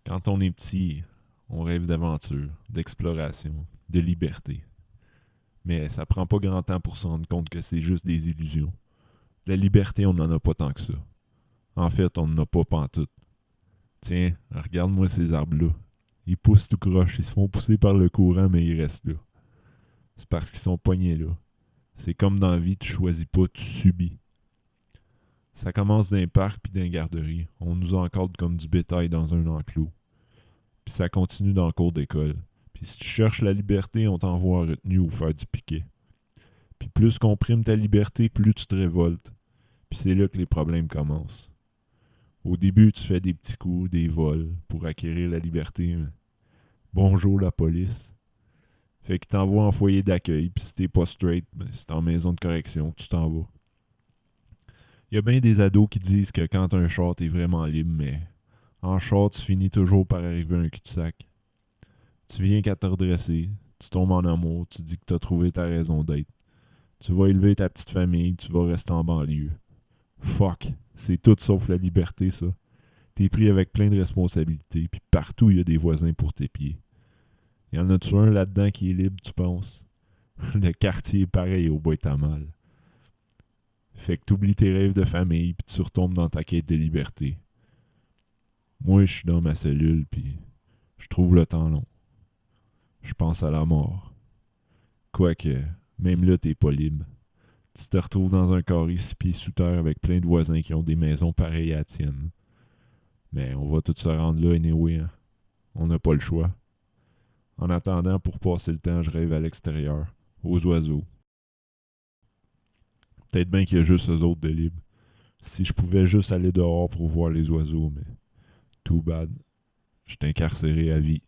Quand on est petit, on rêve d'aventure, d'exploration, de liberté. Mais ça prend pas grand temps pour se rendre compte que c'est juste des illusions. La liberté, on n'en a pas tant que ça. En fait, on n'en a pas pantoute. Tiens, regarde-moi ces arbres-là. Ils poussent tout croche, ils se font pousser par le courant, mais ils restent là. C'est parce qu'ils sont pognés là. C'est comme dans la vie, tu choisis pas, tu subis. Ça commence d'un parc puis d'un garderie. On nous encadre comme du bétail dans un enclos. Puis ça continue dans le cours d'école. Puis si tu cherches la liberté, on t'envoie en retenue ou faire du piquet. Puis plus qu'on prime ta liberté, plus tu te révoltes. Puis c'est là que les problèmes commencent. Au début, tu fais des petits coups, des vols pour acquérir la liberté. Bonjour la police. Fait qu'ils t'envoient en foyer d'accueil, puis si t'es pas straight, ben, c'est en maison de correction, tu t'en vas. Il y a bien des ados qui disent que quand t'as un char, t'es vraiment libre, mais en char, tu finis toujours par arriver à un cul-de-sac. Tu viens qu'à te redresser, tu tombes en amour, tu dis que t'as trouvé ta raison d'être. Tu vas élever ta petite famille, tu vas rester en banlieue. Fuck, c'est tout sauf la liberté, ça. T'es pris avec plein de responsabilités, puis partout, il y a des voisins pour tes pieds. Y en a-tu un là-dedans qui est libre, tu penses? Le quartier est pareil au bois à mal. Fait que t'oublies tes rêves de famille, puis tu retombes dans ta quête de liberté. Moi, je suis dans ma cellule, puis je trouve le temps long. Je pense à la mort. Quoique, même là, t'es pas libre. Tu te retrouves dans un carré 6 pieds sous terre avec plein de voisins qui ont des maisons pareilles à la tienne. Mais on va tous se rendre là anyway, hein. On n'a pas le choix. En attendant, pour passer le temps, je rêve à l'extérieur, aux oiseaux. Peut-être bien qu'il y a juste eux autres de libres. Si je pouvais juste aller dehors pour voir les oiseaux, mais too bad. Je suis incarcéré à vie.